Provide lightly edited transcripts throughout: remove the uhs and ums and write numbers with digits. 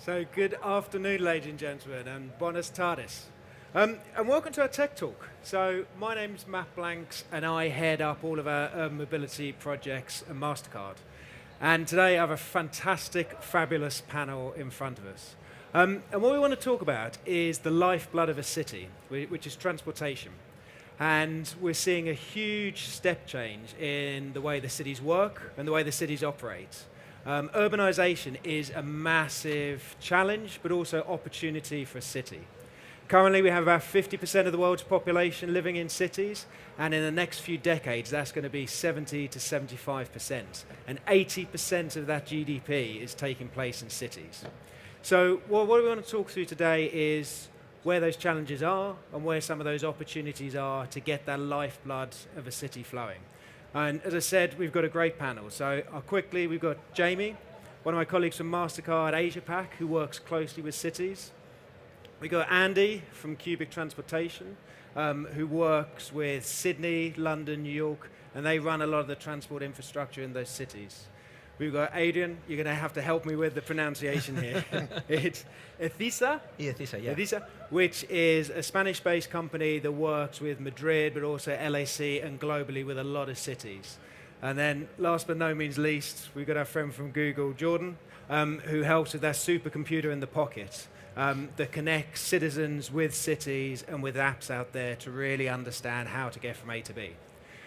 So good afternoon, ladies and gentlemen, and buenas tardes. And welcome to our Tech Talk. So my name's Matt Blanks, and I head up all of our urban mobility projects at MasterCard. And today I have a fantastic, fabulous panel in front of us. And what we want to talk about is the lifeblood of a city, which is transportation. And we're seeing a huge step change in the way the cities work and the way the cities operate. Urbanization is a massive challenge, but also opportunity for a city. Currently, we have about 50% of the world's population living in cities, and in the next few decades, that's going to be 70 to 75%. And 80% of that GDP is taking place in cities. So what we want to talk through today is where those challenges are and where some of those opportunities are to get that lifeblood of a city flowing. And as I said, we've got a great panel. So quickly, we've got Jamie, one of my colleagues from MasterCard Asia Pac, who works closely with cities. We've got Andy from Cubic Transportation, who works with Sydney, London, New York, and they run a lot of the transport infrastructure in those cities. We've got Adrian. You're going to have to help me with the pronunciation here. It's Ethisa? Ethisa, yeah. Ethisa, which is a Spanish-based company that works with Madrid, but also LAC and globally with a lot of cities. And then, last but no means least, we've got our friend from Google, Jordan, who helps with their supercomputer in the pocket that connects citizens with cities and with apps out there to really understand how to get from A to B.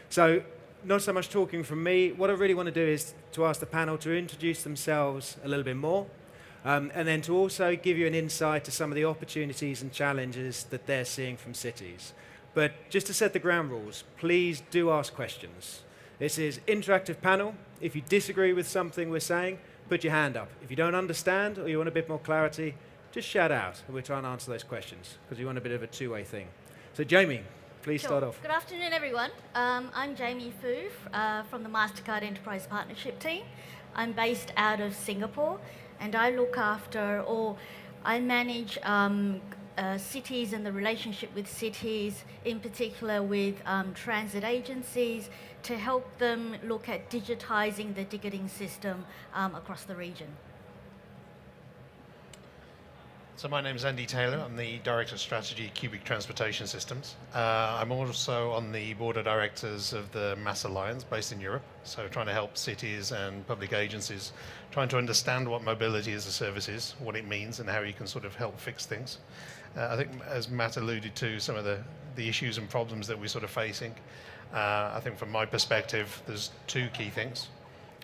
So, not so much talking from me. What I really want to do is to ask the panel to introduce themselves a little bit more, and then to also give you an insight to some of the opportunities and challenges that they're seeing from cities. But just to set the ground rules, please do ask questions. This is interactive panel. If you disagree with something we're saying, put your hand up. If you don't understand or you want a bit more clarity, just shout out, and we'll try and answer those questions, because we want a bit of a two-way thing. So Jamie, please start off. Good afternoon, everyone. I'm Jamie Fu from the MasterCard Enterprise Partnership team. I'm based out of Singapore, and I look after, or I manage cities and the relationship with cities, in particular with transit agencies, to help them look at digitizing the ticketing system across the region. So my name is Andy Taylor. I'm the Director of Strategy at Cubic Transportation Systems. I'm also on the board of directors of the Mass Alliance based in Europe, so trying to help cities and public agencies trying to understand what mobility as a service is, what it means, and how you can sort of help fix things. I think, as Matt alluded to, some of the issues and problems that we're sort of facing. I think from my perspective, there's two key things.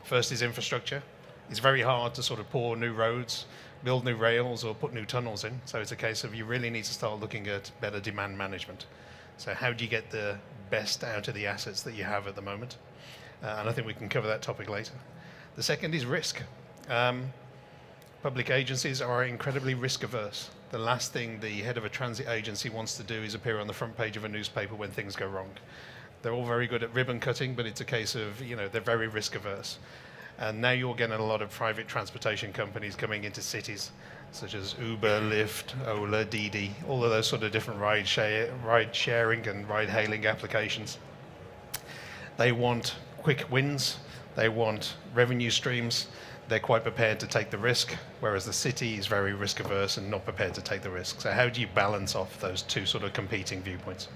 First is infrastructure. It's very hard to sort of pour new roads, build new rails, or put new tunnels in. So it's a case of you really need to start looking at better demand management. So how do you get the best out of the assets that you have at the moment? And I think we can cover that topic later. The second is risk. Public agencies are incredibly risk averse. The last thing the head of a transit agency wants to do is appear on the front page of a newspaper when things go wrong. They're all very good at ribbon cutting, but it's a case of, they're very risk averse. And now you're getting a lot of private transportation companies coming into cities, such as Uber, Lyft, Ola, Didi, all of those sort of different ride sharing and ride hailing applications. They want quick wins. They want revenue streams. They're quite prepared to take the risk, whereas the city is very risk averse and not prepared to take the risk. So how do you balance off those two sort of competing viewpoints?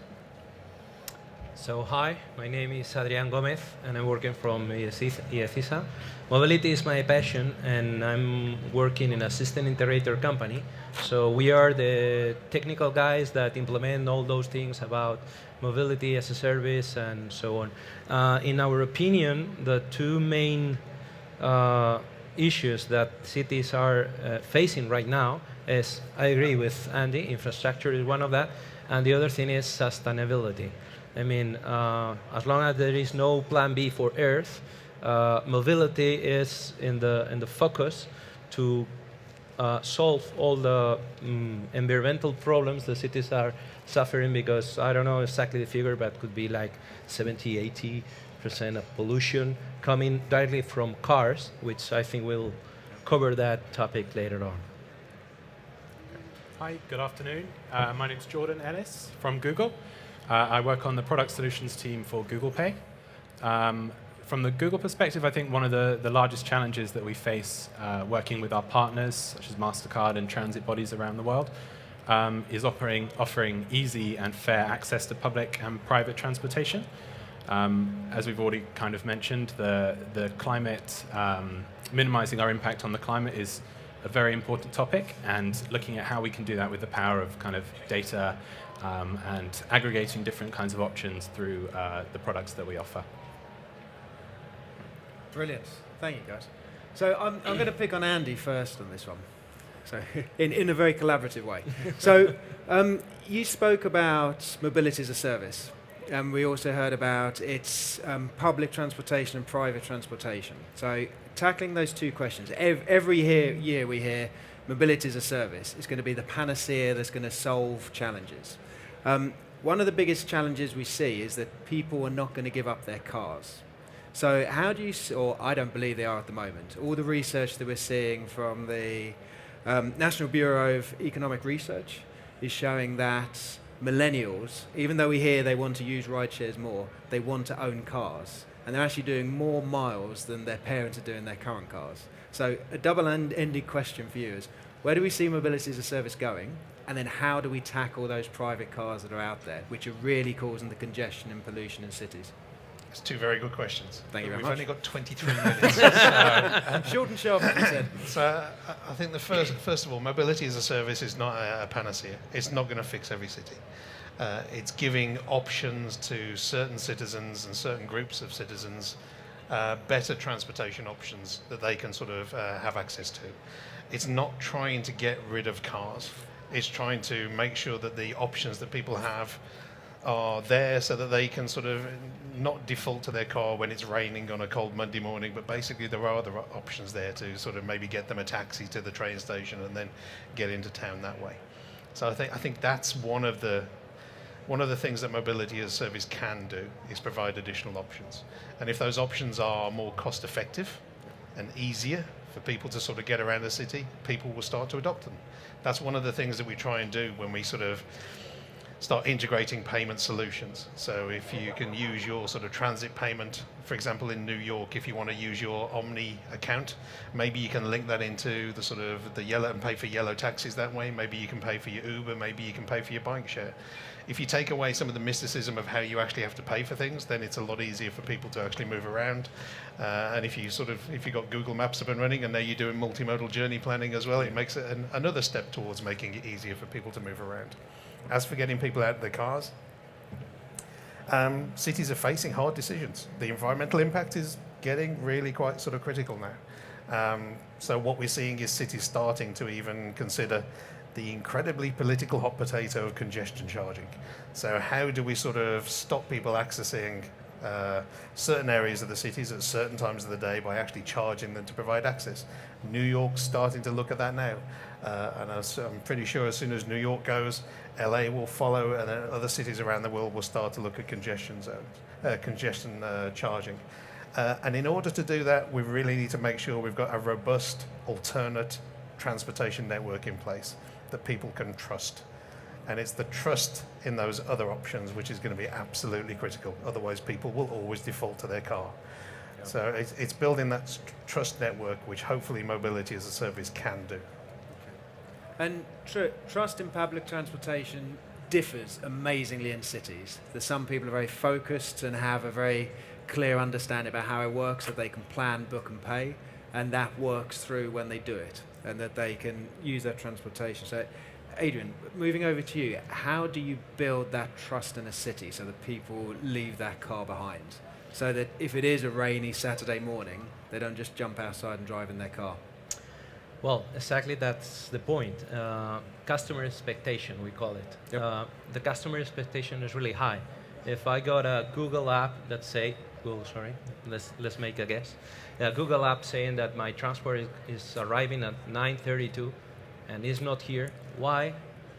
So hi, my name is Adrián Gómez, and I'm working from Ethisa. Mobility is my passion, and I'm working in a system integrator company. So we are the technical guys that implement all those things about mobility as a service and so on. In our opinion, the two main issues that cities are facing right now is, I agree with Andy, infrastructure is one of that, and the other thing is sustainability. I mean, as long as there is no plan B for Earth, mobility is in the focus to solve all the environmental problems the cities are suffering, because I don't know exactly the figure, but it could be like 70–80% of pollution coming directly from cars, which I think we'll cover that topic later on. Hi, good afternoon. My name's Jordan Ellis from Google. I work on the product solutions team for Google Pay. From the Google perspective, I think one of the largest challenges that we face working with our partners, such as MasterCard and transit bodies around the world, is offering easy and fair access to public and private transportation. As we've already kind of mentioned, the climate, minimizing our impact on the climate is a very important topic, and looking at how we can do that with the power of kind of data and aggregating different kinds of options through the products that we offer. Brilliant. Thank you, guys. So I'm going to pick on Andy first on this one. So in a very collaborative way. So you spoke about mobility as a service, and we also heard about its public transportation and private transportation. So tackling those two questions, every year we hear mobility as a service is going to be the panacea that's going to solve challenges. One of the biggest challenges we see is that people are not going to give up their cars. So how do you, or I don't believe they are at the moment, all the research that we're seeing from the National Bureau of Economic Research is showing that millennials, even though we hear they want to use ride shares more, they want to own cars. And they're actually doing more miles than their parents are doing in their current cars. So a double-ended question for you is, where do we see mobility as a service going? And then how do we tackle those private cars that are out there, which are really causing the congestion and pollution in cities? It's two very good questions. Thank you very We've much. only got 23 minutes. Short and sharp, as you said. So I think the first of all, mobility as a service is not a panacea. It's not going to fix every city. It's giving options to certain citizens and certain groups of citizens, better transportation options that they can sort of have access to. It's not trying to get rid of cars. It's trying to make sure that the options that people have are there so that they can sort of not default to their car when it's raining on a cold Monday morning, but basically there are other options there to sort of maybe get them a taxi to the train station and then get into town that way. So I think that's one of the things that mobility as a service can do, is provide additional options. And if those options are more cost effective and easier for people to sort of get around the city, people will start to adopt them. That's one of the things that we try and do when we sort of start integrating payment solutions. So if you can use your sort of transit payment, for example, in New York, if you want to use your Omni account, maybe you can link that into the sort of the yellow and pay for yellow taxis that way. Maybe you can pay for your Uber, maybe you can pay for your bike share. If you take away some of the mysticism of how you actually have to pay for things, then it's a lot easier for people to actually move around. And if you got Google Maps up and running, and now you're doing multimodal journey planning as well, it makes it another step towards making it easier for people to move around. As for getting people out of their cars, cities are facing hard decisions. The environmental impact is getting really quite sort of critical now. So what we're seeing is cities starting to even consider the incredibly political hot potato of congestion charging. So how do we sort of stop people accessing certain areas of the cities at certain times of the day by actually charging them to provide access? New York's starting to look at that now. And I'm pretty sure as soon as New York goes, LA will follow, and then other cities around the world will start to look at congestion charging. And in order to do that, we really need to make sure we've got a robust alternate transportation network in place that people can trust. And it's the trust in those other options which is going to be absolutely critical. Otherwise, people will always default to their car. Yeah. So it's building that trust network, which hopefully mobility as a service can do. And trust in public transportation differs amazingly in cities. There's some people are very focused and have a very clear understanding about how it works, that they can plan, book and pay, and that works through when they do it, and that they can use that transportation. So Adrian, moving over to you, how do you build that trust in a city so that people leave that car behind? So that if it is a rainy Saturday morning, they don't just jump outside and drive in their car? Well, exactly that's the point. Customer expectation, we call it. Yep. The customer expectation is really high. If I got a Google app that say, let's make a guess. A Google app saying that my transport is arriving at 9:32 and is not here, why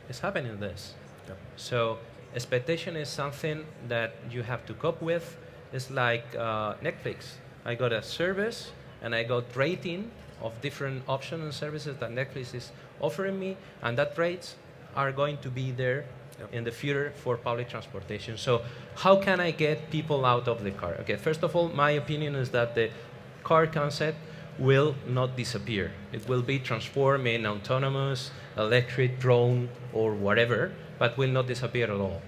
is happening this? Yep. So expectation is something that you have to cope with. It's like Netflix. I got a service and I got rating of different options and services that Netflix is offering me, and that rates are going to be there in the future for public transportation. So how can I get people out of the car? Okay, first of all, my opinion is that the car concept will not disappear. It will be transformed in autonomous, electric, drone, or whatever, but will not disappear at all.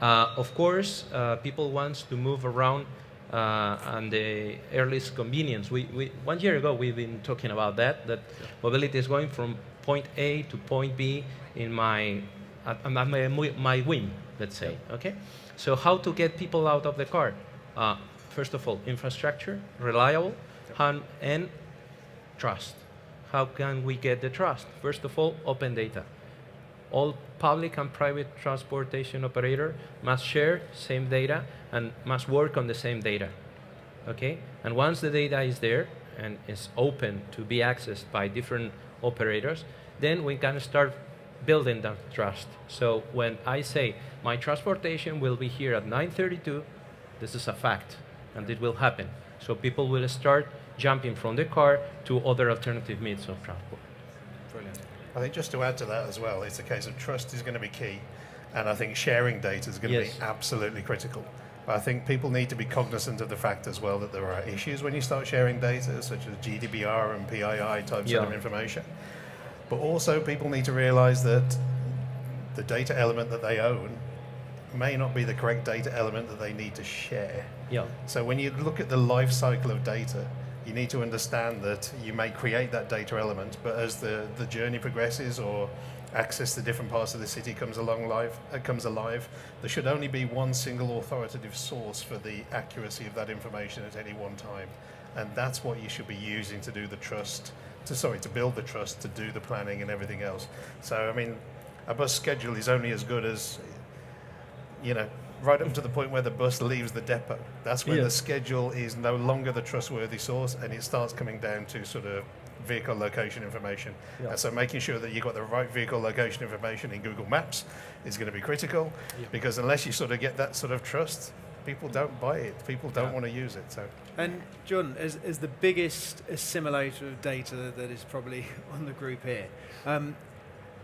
Of course, people want to move around and the earliest convenience. 1 year ago, we've been talking about that mobility is going from point A to point B in my whim, let's say, okay? So how to get people out of the car? First of all, infrastructure, reliable, and trust. How can we get the trust? First of all, open data. All public and private transportation operator must share same data and must work on the same data, okay? And once the data is there and is open to be accessed by different operators, then we can start building that trust. So when I say my transportation will be here at 9:32, this is a fact, and it will happen. So people will start jumping from the car to other alternative means of transport. Brilliant. I think just to add to that as well, it's a case of trust is going to be key, and I think sharing data is going to Yes. be absolutely critical. But I think people need to be cognizant of the fact as well that there are issues when you start sharing data, such as GDPR and PII types Yeah. of information. But also people need to realize that the data element that they own may not be the correct data element that they need to share. Yeah. So when you look at the life cycle of data, you need to understand that you may create that data element, but as the journey progresses or access to different parts of the city comes alive, there should only be one single authoritative source for the accuracy of that information at any one time. And that's what you should be using to do the trust, to build the trust, to do the planning and everything else. So, I mean, a bus schedule is only as good as, right up to the point where the bus leaves the depot. That's when Yeah. the schedule is no longer the trustworthy source and it starts coming down to sort of vehicle location information. Yeah. And so making sure that you've got the right vehicle location information in Google Maps is going to be critical, because unless you sort of get that sort of trust, people don't buy it. People don't want to use it. So And John, as the biggest assimilator of data that is probably on the group here,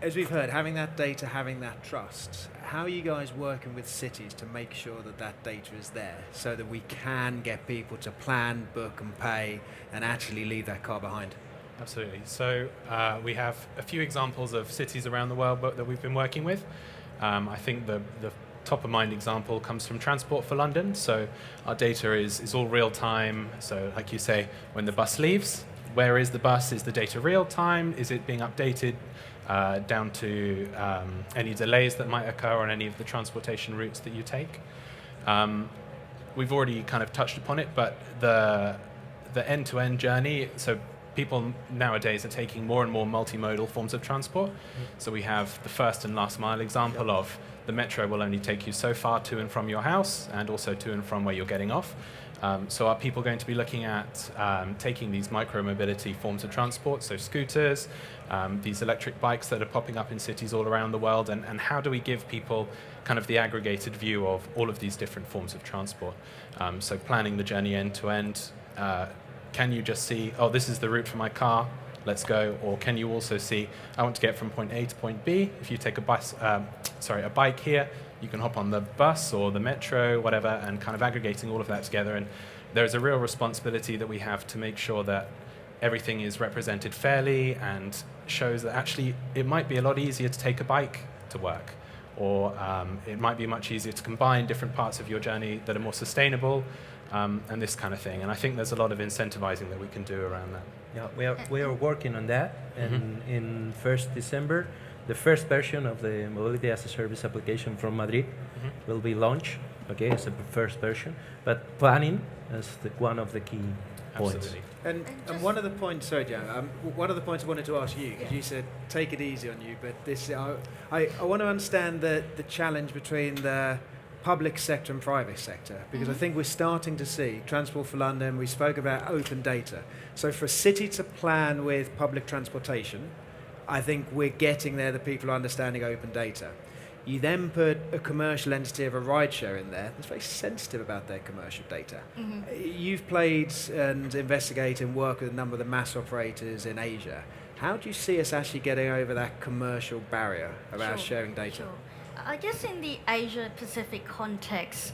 as we've heard, having that data, having that trust, how are you guys working with cities to make sure that that data is there so that we can get people to plan, book and pay and actually leave that car behind? Absolutely. So we have a few examples of cities around the world that we've been working with. I think the top of mind example comes from Transport for London. So our data is all real time. So like you say, when the bus leaves, where is the bus? Is the data real time? Is it being updated down to any delays that might occur on any of the transportation routes that you take? We've already kind of touched upon it, but the end-to-end journey, so people nowadays are taking more and more multimodal forms of transport. So we have the first and last mile example of the metro will only take you so far to and from your house and also to and from where you're getting off. So are people going to be looking at taking these micro-mobility forms of transport, so scooters, these electric bikes that are popping up in cities all around the world, and how do we give people kind of the aggregated view of all of these different forms of transport? So planning the journey end to end. Can you just see, oh, this is the route for my car, let's go? Or can you also see, I want to get from point A to point B. If you take a bike here, you can hop on the bus or the metro, whatever, and kind of aggregating all of that together. And there's a real responsibility that we have to make sure that everything is represented fairly and shows that actually it might be a lot easier to take a bike to work, or it might be much easier to combine different parts of your journey that are more sustainable, and this kind of thing. And I think there's a lot of incentivizing that we can do around that. Yeah, we are working on that, and in 1st December, the first version of the Mobility as a Service application from Madrid will be launched. Okay, it's the first version, but planning is one of the key points. Absolutely. And one of the points, sorry, Jan, one of the points I wanted to ask you, because you said take it easy on you, but this I want to understand the challenge between the public sector and private sector, because I think we're starting to see Transport for London, we spoke about open data. So for a city to plan with public transportation, I think we're getting there, the people are understanding open data. You then put a commercial entity of a rideshare in there that's very sensitive about their commercial data. You've played and investigated and worked with a number of the mass operators in Asia. How do you see us actually getting over that commercial barrier about Sure, sharing data? Sure. I guess in the Asia Pacific context,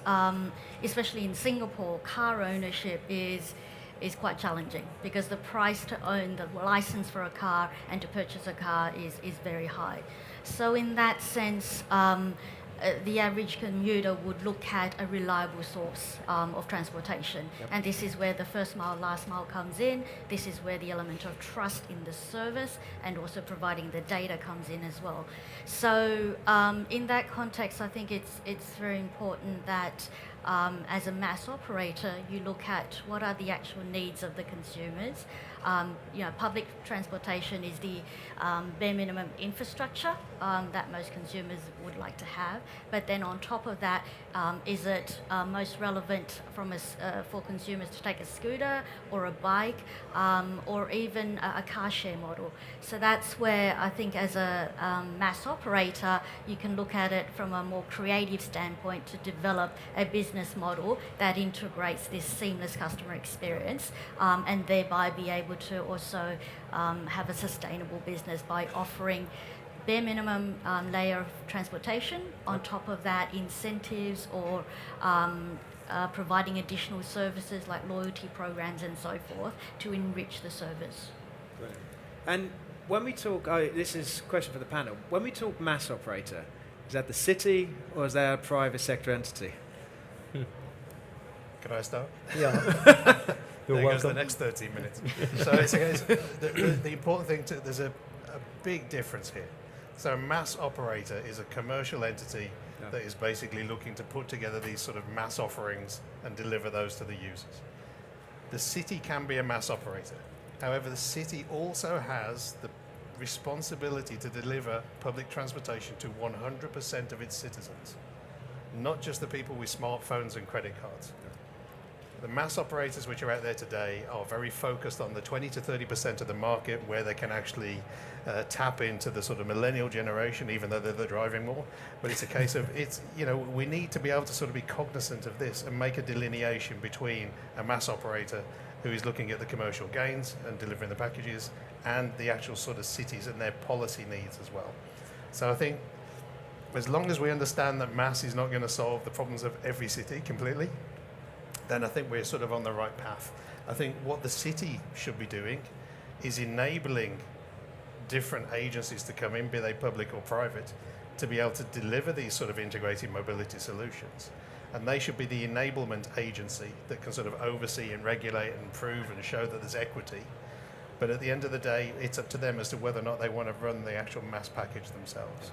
especially in Singapore, car ownership is quite challenging because the price to own the license for a car and to purchase a car is very high. So in that sense, the average commuter would look at a reliable source of transportation. Yep. And this is where the first mile, last mile comes in. This is where the element of trust in the service and also providing the data comes in as well. So in that context, I think it's very important that as a mass operator, you look at what are the actual needs of the consumers. Public transportation is the bare minimum infrastructure that most consumers would like to have. But then on top of that, is it most relevant for consumers to take a scooter or a bike or even a car share model? So that's where I think as a mass operator, you can look at it from a more creative standpoint to develop a business model that integrates this seamless customer experience and thereby be able to also have a sustainable business by offering bare minimum layer of transportation, on top of that incentives or providing additional services like loyalty programs and so forth to enrich the service. Brilliant. And when we talk, this is a question for the panel, when we talk mass operator, is that the city or is that a private sector entity? Can I start? Yeah. You're There goes the welcome. next 13 minutes. So the important thing, there's a big difference here. So a mass operator is a commercial entity that is basically looking to put together these sort of mass offerings and deliver those to the users. The city can be a mass operator. However, the city also has the responsibility to deliver public transportation to 100% of its citizens, not just the people with smartphones and credit cards. The mass operators which are out there today are very focused on the 20 to 30% of the market where they can actually tap into the sort of millennial generation, even though they're driving more. But it's a case of, we need to be able to sort of be cognizant of this and make a delineation between a mass operator who is looking at the commercial gains and delivering the packages and the actual sort of cities and their policy needs as well. So I think as long as we understand that mass is not going to solve the problems of every city completely, then I think we're sort of on the right path. I think what the city should be doing is enabling different agencies to come in, be they public or private, to be able to deliver these sort of integrated mobility solutions. And they should be the enablement agency that can sort of oversee and regulate and prove and show that there's equity. But at the end of the day, it's up to them as to whether or not they want to run the actual mass package themselves.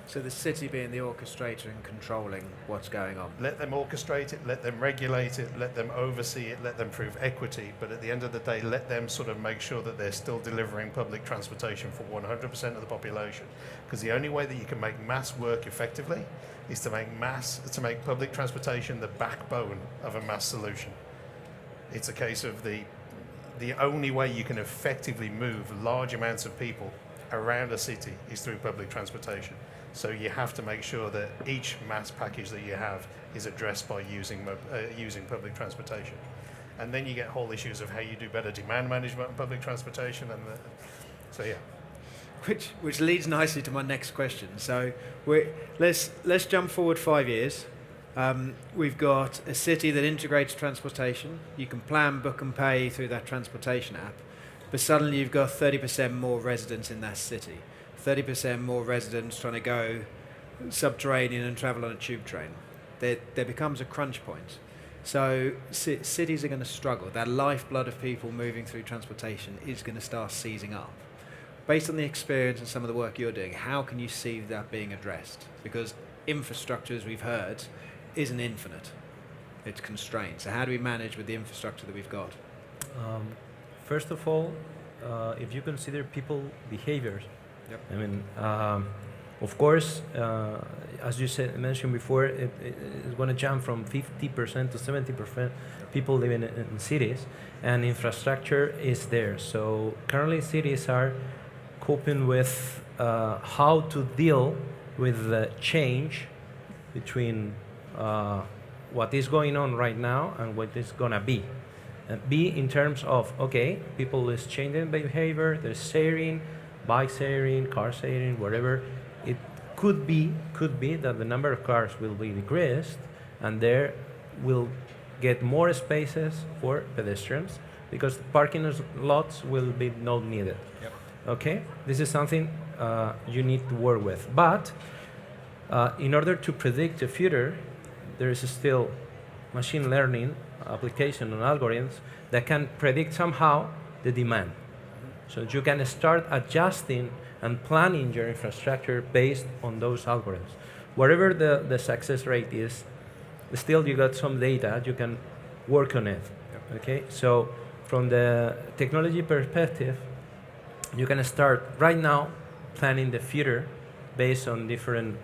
So the city being the orchestrator and controlling what's going on. Let them orchestrate it, let them regulate it, let them oversee it, let them prove equity, but at the end of the day, let them sort of make sure that they're still delivering public transportation for 100% of the population. Because the only way that you can make mass work effectively is to make public transportation the backbone of a mass solution. It's a case of the only way you can effectively move large amounts of people around a city is through public transportation. So you have to make sure that each mass package that you have is addressed by using public transportation. And then you get whole issues of how you do better demand management on public transportation. So yeah. Which leads nicely to my next question. So let's jump forward 5 years. We've got a city that integrates transportation. You can plan, book and pay through that transportation app. But suddenly you've got 30% more residents in that city. 30% more residents trying to go subterranean and travel on a tube train. There becomes a crunch point. So cities are going to struggle. That lifeblood of people moving through transportation is going to start seizing up. Based on the experience and some of the work you're doing, how can you see that being addressed? Because infrastructure, as we've heard, isn't infinite. It's constrained. So how do we manage with the infrastructure that we've got? First of all, if you consider people behaviors, Yep. I mean, of course, as you mentioned before, it's going to jump from 50% to 70% people living in cities, and infrastructure is there. So currently cities are coping with how to deal with the change between what is going on right now and what is going to be. B, in terms of, okay, people is changing behavior, there's sharing, bike sharing, car sharing, whatever. It could be that the number of cars will be decreased, and there will get more spaces for pedestrians because parking lots will be not needed. Yep. Okay, this is something you need to work with. But in order to predict the future, there is still machine learning application and algorithms that can predict somehow the demand. So you can start adjusting and planning your infrastructure based on those algorithms. Whatever the success rate is, still you got some data, you can work on it. Yep. Okay, so from the technology perspective, you can start right now planning the future based on different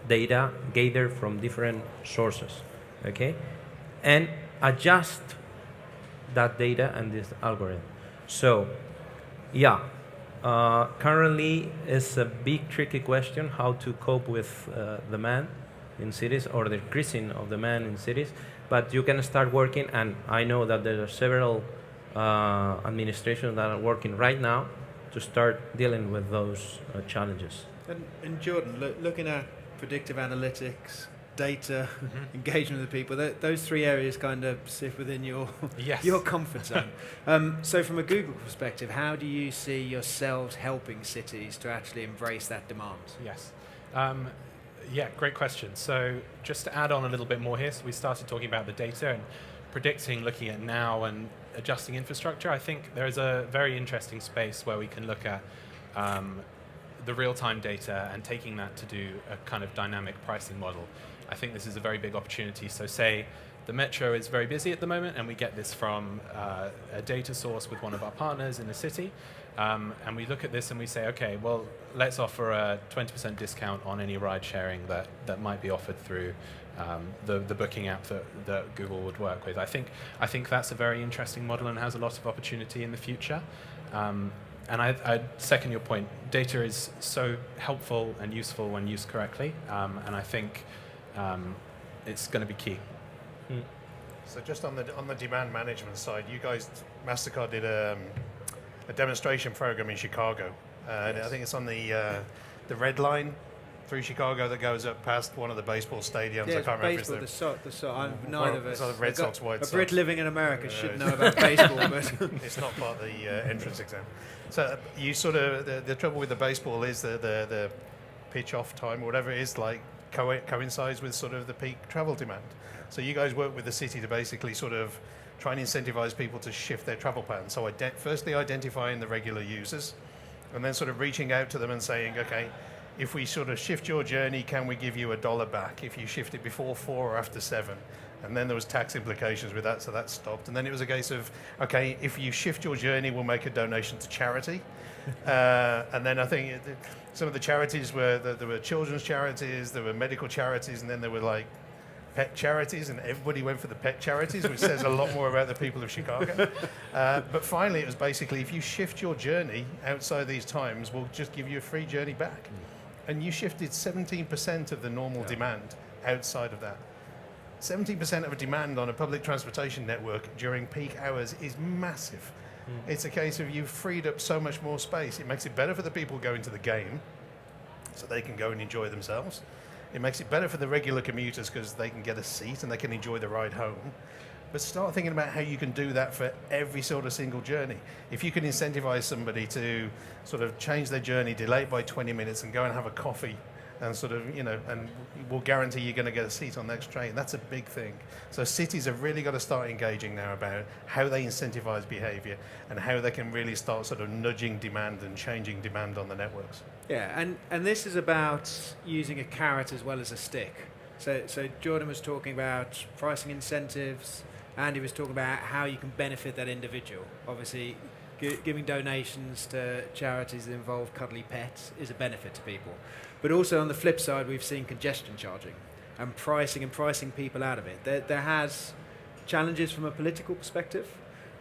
data gathered from different sources. Okay, and adjust that data and this algorithm. So, yeah, currently it's a big tricky question how to cope with demand in cities or the increasing of demand in cities, but you can start working, and I know that there are several administrations that are working right now to start dealing with those challenges. And Jordan, looking at predictive analytics, data, engagement with the people, those three areas kind of sit within your Yes. your comfort zone. So from a Google perspective, how do you see yourselves helping cities to actually embrace that demand? Yes. Yeah, great question. So just to add on a little bit more here, so we started talking about the data and predicting, looking at now and adjusting infrastructure. I think there is a very interesting space where we can look at the real-time data and taking that to do a kind of dynamic pricing model. I think this is a very big opportunity. So say the metro is very busy at the moment, and we get this from a data source with one of our partners in the city. And we look at this and we say, okay, well, let's offer a 20% discount on any ride sharing that might be offered through the booking app that Google would work with. I think that's a very interesting model and has a lot of opportunity in the future. And I second your point. Data is so helpful and useful when used correctly, and I think it's going to be key. So just on the demand management side, you guys, MasterCard did a demonstration program in Chicago. And I think it's on the red line through Chicago that goes up past one of the baseball stadiums. Yeah, I can't remember if baseball, it's the sock. Neither of us. It's either Red Sox, White A Sox. Brit living in America should it's- know about baseball, but It's not part of the entrance exam. So you sort of the trouble with the baseball is the pitch off time or whatever it is like coincides with sort of the peak travel demand. So you guys work with the city to basically sort of try and incentivize people to shift their travel patterns. So firstly identifying the regular users, and then sort of reaching out to them and saying, okay, if we sort of shift your journey, can we give you $1 back if you shift it before 4 or after 7? And then there was tax implications with that, so that stopped. And then it was a case of, okay, if you shift your journey, we'll make a donation to charity. And then I think some of the charities were, there were children's charities, there were medical charities, and then there were like pet charities, and everybody went for the pet charities, which says a lot more about the people of Chicago. But finally, it was basically, if you shift your journey outside these times, we'll just give you a free journey back. And you shifted 17% of the normal demand outside of that. 17% of a demand on a public transportation network during peak hours is massive. It's a case of you've freed up so much more space. It makes it better for the people going to the game so they can go and enjoy themselves. It makes it better for the regular commuters because they can get a seat and they can enjoy the ride home. But start thinking about how you can do that for every sort of single journey. If you can incentivize somebody to sort of change their journey, delay it by 20 minutes and go and have a coffee and sort of, you know, and we'll guarantee you're going to get a seat on the next train. That's a big thing. So cities have really got to start engaging now about how they incentivize behavior and how they can really start sort of nudging demand and changing demand on the networks. yeah, and this is about using a carrot as well as a stick. So Jordan was talking about pricing incentives. Andy was talking about how you can benefit that individual. Obviously, giving donations to charities that involve cuddly pets is a benefit to people. But also on the flip side, we've seen congestion charging and pricing people out of it. There has challenges from a political perspective,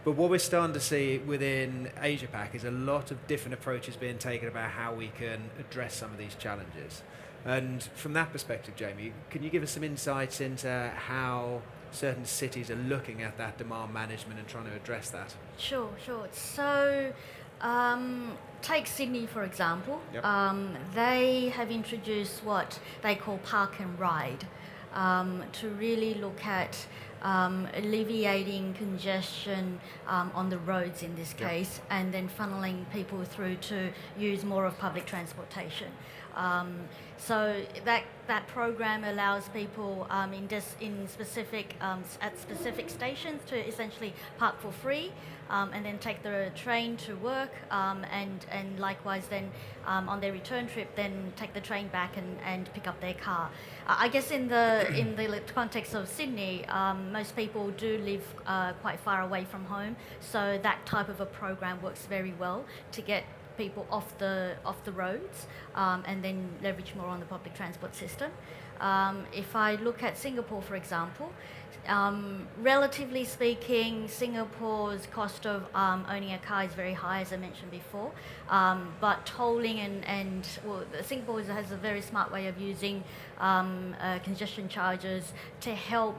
but what we're starting to see within Asia Pac is a lot of different approaches being taken about how we can address some of these challenges. And from that perspective, Jamie, can you give us some insights into how certain cities are looking at that demand management and trying to address that? Sure, sure. So, take Sydney for example. Yep. They have introduced what they call park and ride to really look at alleviating congestion on the roads in this case, and then funneling people through to use more of public transportation. So that program allows people in specific at specific stations to essentially park for free, and then take the train to work, and likewise then on their return trip then take the train back and pick up their car. I guess in the context of Sydney, most people do live quite far away from home, so that type of a program works very well to get people off the roads, and then leverage more on the public transport system. If I look at Singapore, for example, relatively speaking, Singapore's cost of owning a car is very high, as I mentioned before. But tolling Singapore has a very smart way of using congestion charges to help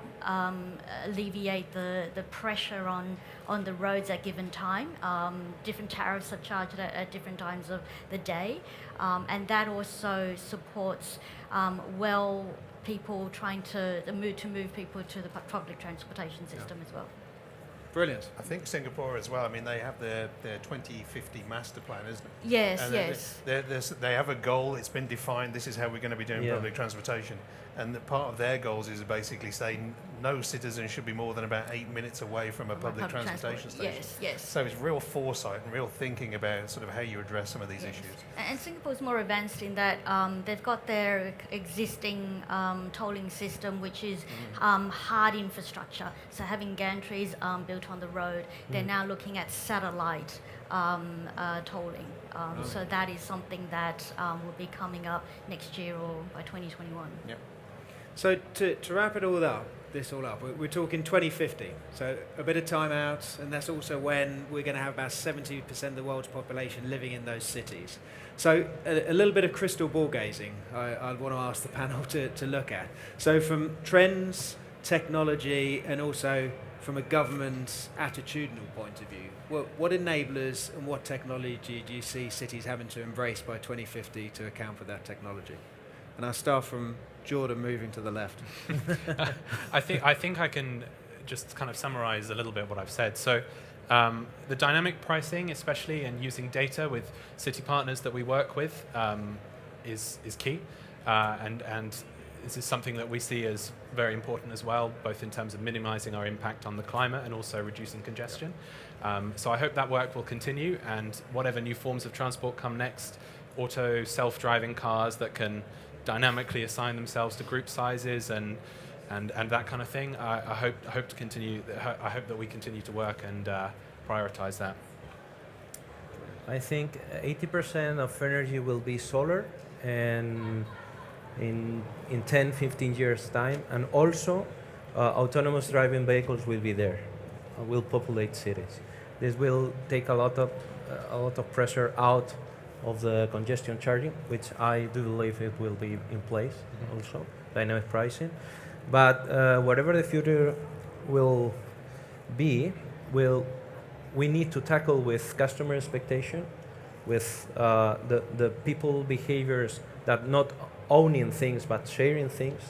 alleviate the pressure on the roads at given time. Different tariffs are charged at different times of the day, and that also supports people trying to move people to the public transportation system as well. Brilliant. I think Singapore as well. I mean, they have their 2050 master plan, isn't it? Yes, And yes. they have a goal. It's been defined. This is how we're going to be doing public transportation. And part of their goals is basically saying no citizen should be more than about 8 minutes away from a public transportation station. Yes, yes. So it's real foresight and real thinking about sort of how you address some of these issues. And Singapore's more advanced in that they've got their existing tolling system, which is hard infrastructure. So having gantries built on the road, they're now looking at satellite tolling. So that is something that will be coming up next year or by 2021. Yep. So to wrap it all up, we're talking 2050. So a bit of time out, and that's also when we're going to have about 70% of the world's population living in those cities. So a little bit of crystal ball gazing I want to ask the panel to look at. So from trends, technology, and also from a government attitudinal point of view, what enablers and what technology do you see cities having to embrace by 2050 to account for that technology? And I'll start from Jordan, moving to the left. I think I can just kind of summarize a little bit what I've said. So the dynamic pricing, especially, and using data with city partners that we work with is key. And this is something that we see as very important as well, both in terms of minimizing our impact on the climate and also reducing congestion. So I hope that work will continue, and whatever new forms of transport come next, self-driving cars that can dynamically assign themselves to group sizes and that kind of thing. I hope to continue. I hope that we continue to work and prioritize that. I think 80% of energy will be solar, and in 10, 15 years' time, and also autonomous driving vehicles will be there, will populate cities. This will take a lot of pressure out of the congestion charging, which I do believe it will be in place also, dynamic pricing. But whatever the future will be, we need to tackle with customer expectation, with the people behaviors that not owning things but sharing things,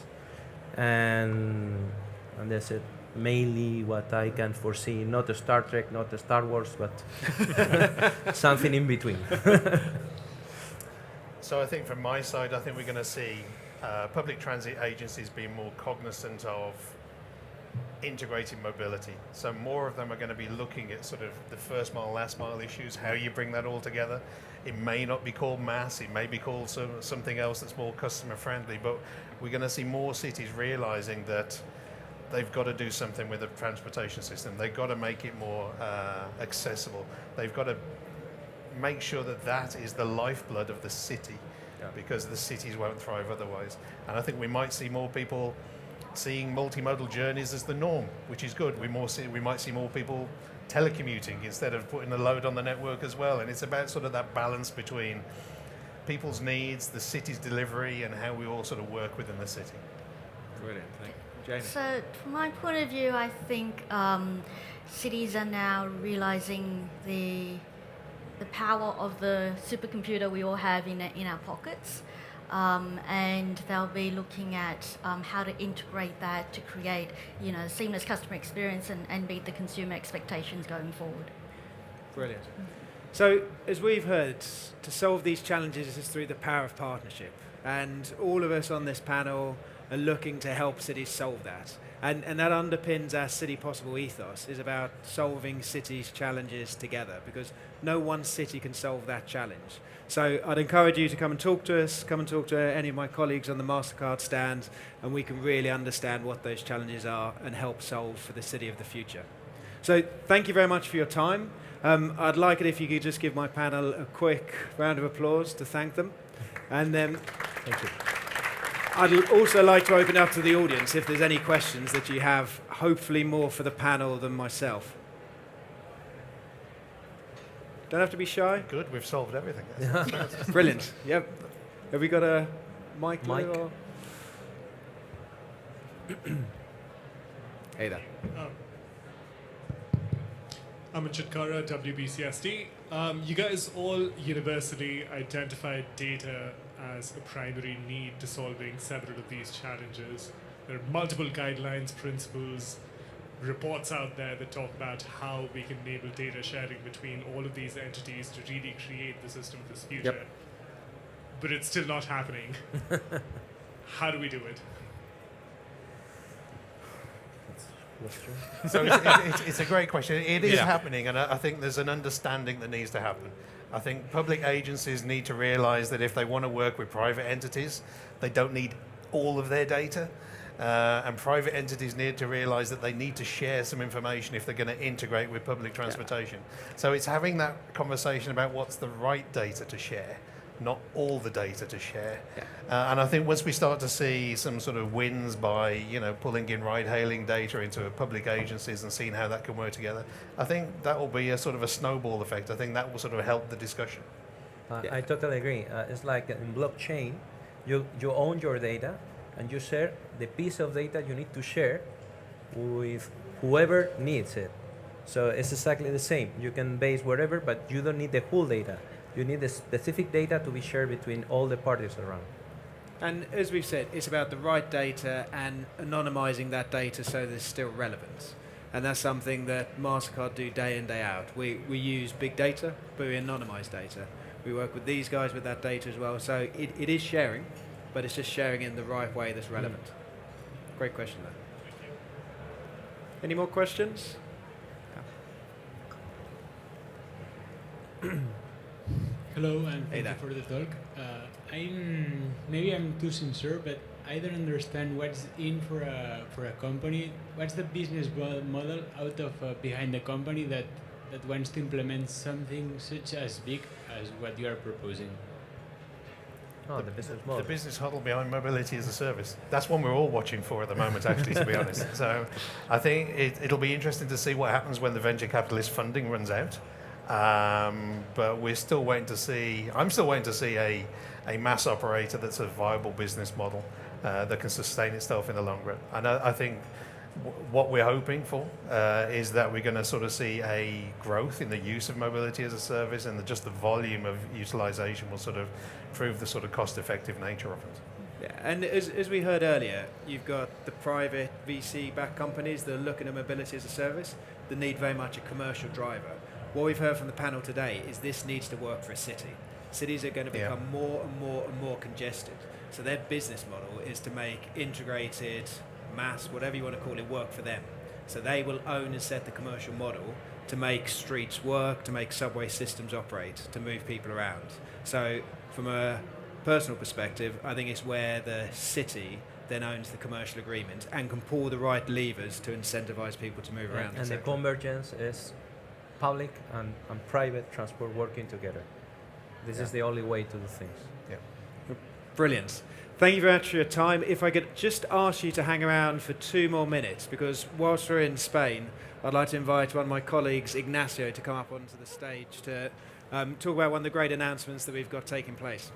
and that's it. Mainly what I can foresee, not a Star Trek, not a Star Wars, but something in between. So I think from my side, I think we're going to see public transit agencies being more cognizant of integrated mobility. So more of them are going to be looking at sort of the first mile, last mile issues, how you bring that all together. It may not be called mass, it may be called something else that's more customer friendly, but we're going to see more cities realizing that they've got to do something with the transportation system. They've got to make it more accessible. They've got to make sure that that is the lifeblood of the city, because the cities won't thrive otherwise. And I think we might see more people seeing multimodal journeys as the norm, which is good. We might see more people telecommuting instead of putting a load on the network as well. And it's about sort of that balance between people's needs, the city's delivery, and how we all sort of work within the city. Brilliant. Thank you. Jamie. So, from my point of view, I think cities are now realizing the power of the supercomputer we all have in our pockets, and they'll be looking at how to integrate that to create, seamless customer experience and meet the consumer expectations going forward. Brilliant. So, as we've heard, to solve these challenges is through the power of partnership. And all of us on this panel are looking to help cities solve that. And that underpins our City Possible ethos, is about solving cities' challenges together, because no one city can solve that challenge. So I'd encourage you to come and talk to us, come and talk to any of my colleagues on the MasterCard stand, and we can really understand what those challenges are and help solve for the city of the future. So thank you very much for your time. I'd like it if you could just give my panel a quick round of applause to thank them. And then Thank you. I'd also like to open up to the audience if there's any questions that you have, hopefully more for the panel than myself. Don't have to be shy. Good, we've solved everything. Brilliant. Yep. Have we got a mic? Mic. Or? Hey there. I'm Chitkara, WBCSD. You guys all universally identified data as a primary need to solving several of these challenges. There are multiple guidelines, principles, reports out there that talk about how we can enable data sharing between all of these entities to really create the system of this future. Yep. But it's still not happening. How do we do it? So it's a great question. It is happening, and I think there's an understanding that needs to happen. I think public agencies need to realize that if they want to work with private entities, they don't need all of their data. And private entities need to realize that they need to share some information if they're going to integrate with public transportation. So it's having that conversation about what's the right data to share, not all the data to share. And I think once we start to see some sort of wins by, pulling in ride-hailing data into public agencies and seeing how that can work together, I think that will be a sort of a snowball effect. I think that will sort of help the discussion. I totally agree. It's like in blockchain, you own your data and you share the piece of data you need to share with whoever needs it. So it's exactly the same. You can base wherever, but you don't need the whole data. You need the specific data to be shared between all the parties around. And as we've said, it's about the right data and anonymizing that data so there's still relevance. And that's something that MasterCard do day in, day out. We use big data, but we anonymize data. We work with these guys with that data as well. So it is sharing, but it's just sharing in the right way that's relevant. Great question, though. Any more questions? Hello, and Hey thank there. you for the talk. Maybe I'm too sincere, but I don't understand what's in for a company. What's the business model out of behind the company that wants to implement something such as big as what you are proposing? Oh, the business The model. business model behind mobility as a service. That's one we're all watching for at the moment, actually, to be honest. So I think it'll be interesting to see what happens when the venture capitalist funding runs out. But we're still waiting to see, I'm still waiting to see a mass operator that's a viable business model that can sustain itself in the long run. And I think what we're hoping for is that we're going to sort of see a growth in the use of mobility as a service, and just the volume of utilization will sort of prove the sort of cost-effective nature of it. Yeah, and as we heard earlier, you've got the private VC-backed companies that are looking at mobility as a service that need very much a commercial driver. What we've heard from the panel today is this needs to work for a city. Cities are going to become more and more and more congested. So their business model is to make integrated, mass, whatever you want to call it, work for them. So they will own and set the commercial model to make streets work, to make subway systems operate, to move people around. So from a personal perspective, I think it's where the city then owns the commercial agreement and can pull the right levers to incentivize people to move around. And the convergence is public and private transport working together. This is the only way to do things. Brilliant. Thank you very much for your time. If I could just ask you to hang around for 2 more minutes, because whilst we're in Spain, I'd like to invite one of my colleagues, Ignacio, to come up onto the stage to talk about one of the great announcements that we've got taking place.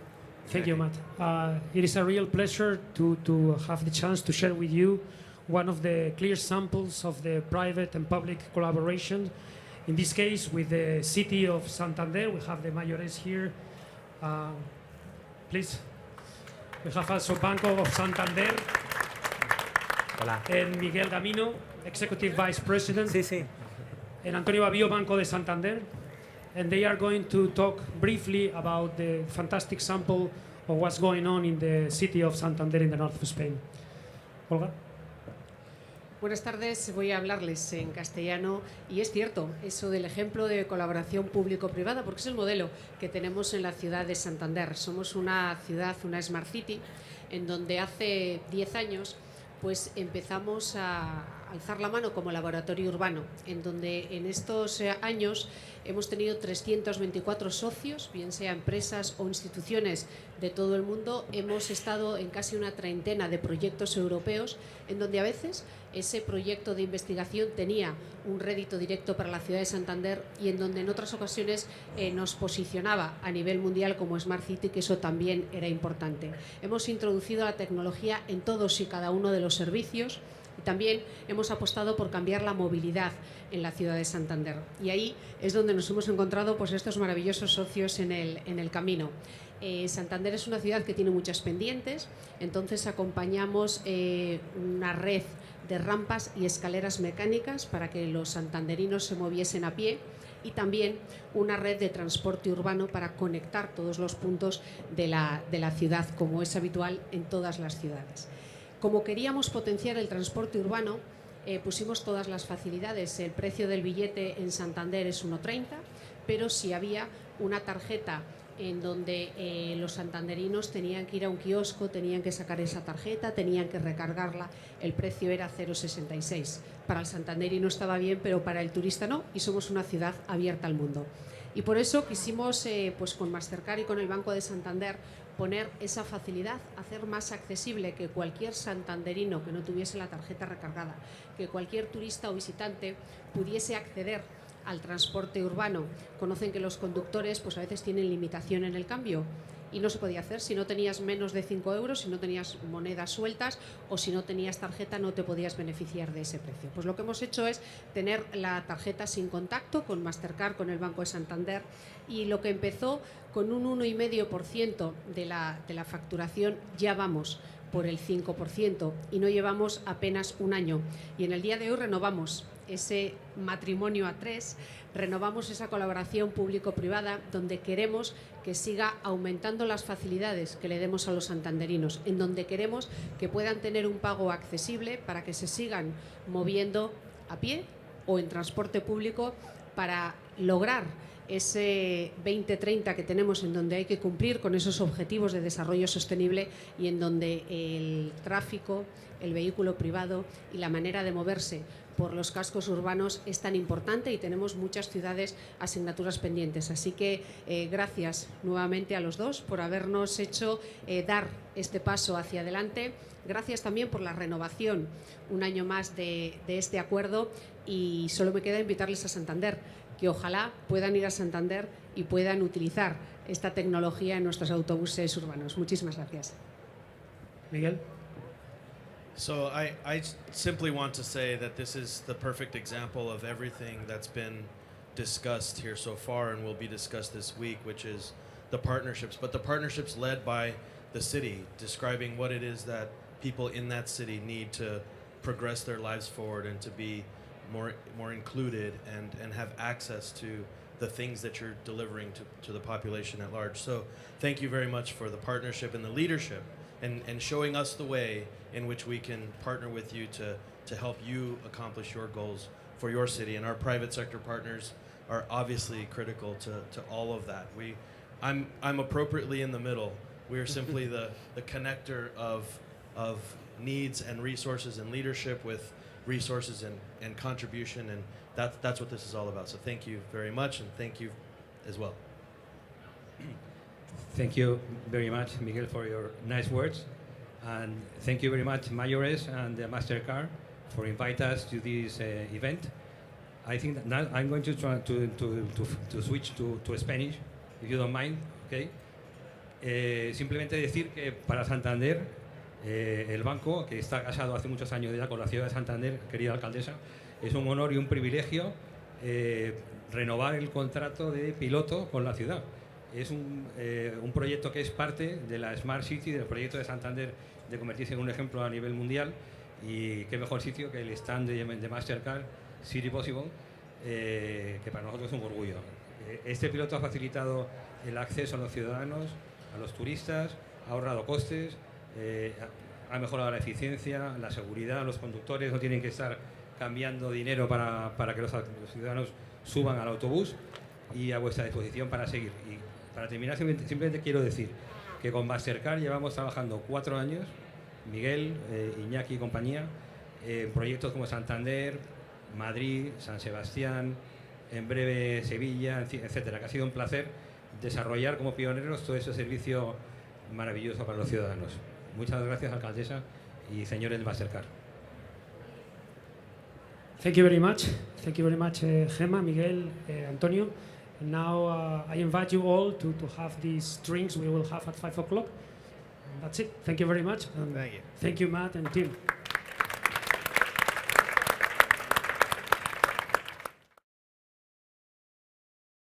Thank you, Matt. It is a real pleasure to have the chance to share with you one of the clear samples of the private and public collaboration. In this case, with the city of Santander, we have the mayores here. Please. We have also Banco of Santander. Hola. And Miguel Gamino, Executive Vice President. Sí, sí. And Antonio Babio, Banco de Santander. And they are going to talk briefly about the fantastic sample of what's going on in the city of Santander in the north of Spain. Olga. Buenas tardes, voy a hablarles en castellano y es cierto eso del ejemplo de colaboración público-privada porque es el modelo que tenemos en la ciudad de Santander. Somos una ciudad, una Smart City, en donde hace 10 años pues empezamos a alzar la mano como laboratorio urbano, en donde en estos años hemos tenido 324 socios, bien sea empresas o instituciones de todo el mundo. Hemos estado en casi una treintena de proyectos europeos, en donde a veces ese proyecto de investigación tenía un rédito directo para la ciudad de Santander y en donde en otras ocasiones nos posicionaba a nivel mundial como Smart City, que eso también era importante. Hemos introducido la tecnología en todos y cada uno de los servicios. Y también hemos apostado por cambiar la movilidad en la ciudad de Santander. Y ahí es donde nos hemos encontrado pues, estos maravillosos socios en el camino. Santander es una ciudad que tiene muchas pendientes, entonces acompañamos una red de rampas y escaleras mecánicas para que los santanderinos se moviesen a pie y también una red de transporte urbano para conectar todos los puntos de la ciudad, como es habitual en todas las ciudades. Como queríamos potenciar el transporte urbano, pusimos todas las facilidades. El precio del billete en Santander es 1,30, pero si había una tarjeta en donde los santanderinos tenían que ir a un kiosco, tenían que sacar esa tarjeta, tenían que recargarla, el precio era 0,66. Para el santanderino estaba bien, pero para el turista no, y somos una ciudad abierta al mundo. Y por eso quisimos, pues con Mastercard y con el Banco de Santander, poner esa facilidad, hacer más accesible que cualquier santanderino que no tuviese la tarjeta recargada, que cualquier turista o visitante pudiese acceder al transporte urbano. Conocen que los conductores pues a veces tienen limitación en el cambio y no se podía hacer. Si no tenías menos de 5 euros, si no tenías monedas sueltas o si no tenías tarjeta, no te podías beneficiar de ese precio. Pues lo que hemos hecho es tener la tarjeta sin contacto con Mastercard, con el Banco de Santander, y lo que empezó con un 1,5% de la facturación, ya vamos por el 5% y no llevamos apenas un año. Y en el día de hoy renovamos ese matrimonio a 3, renovamos esa colaboración público-privada donde queremos que siga aumentando las facilidades que le demos a los santanderinos, en donde queremos que puedan tener un pago accesible para que se sigan moviendo a pie o en transporte público para lograr ese 2030 que tenemos, en donde hay que cumplir con esos objetivos de desarrollo sostenible y en donde el tráfico, el vehículo privado y la manera de moverse por los cascos urbanos es tan importante y tenemos muchas ciudades asignaturas pendientes. Así que gracias nuevamente a los dos por habernos hecho dar este paso hacia adelante. Gracias también por la renovación un año más de este acuerdo y solo me queda invitarles a Santander, que ojalá puedan ir a Santander y puedan utilizar esta tecnología en nuestros autobuses urbanos. Muchísimas gracias. Miguel. So I simply want to say that this is the perfect example of everything that's been discussed here so far and will be discussed this week, which is the partnerships, but the partnerships led by the city, describing what it is that people in that city need to progress their lives forward and to be more included and have access to the things that you're delivering to the population at large. So thank you very much for the partnership and the leadership and showing us the way in which we can partner with you to help you accomplish your goals for your city. And our private sector partners are obviously critical to all of that. I'm appropriately in the middle. We are simply the connector of needs and resources and leadership with resources and contribution, and that's what this is all about. So thank you very much, and thank you as well. Thank you very much, Miguel, for your nice words. And thank you very much, Mayores and Mastercard, for inviting us to this event. I think that now I'm going to try to switch to Spanish, if you don't mind, okay? Simplemente decir que para Santander el banco, que está casado hace muchos años ya con la ciudad de Santander, querida alcaldesa, es un honor y un privilegio renovar el contrato de piloto con la ciudad. Es un proyecto que es parte de la Smart City, del proyecto de Santander de convertirse en un ejemplo a nivel mundial, y qué mejor sitio que el stand de Mastercard, City Possible, que para nosotros es un orgullo. Este piloto ha facilitado el acceso a los ciudadanos, a los turistas, ha ahorrado costes, ha mejorado la eficiencia, la seguridad. Los conductores no tienen que estar cambiando dinero para que los ciudadanos suban al autobús, y a vuestra disposición para seguir. Y para terminar, simplemente quiero decir que con Mastercard llevamos trabajando 4 años, Miguel, Iñaki y compañía, en proyectos como Santander, Madrid, San Sebastián, en breve Sevilla, etcétera, que ha sido un placer desarrollar como pioneros todo ese servicio maravilloso para los ciudadanos. Muchas gracias, alcaldesa y señores de Mastercard. Thank you very much. Thank you very much, Gemma, Miguel, Antonio. And now I invite you all to have these drinks we will have at 5 o'clock. And that's it. Thank you very much. Thank you. Thank you, Matt and Tim.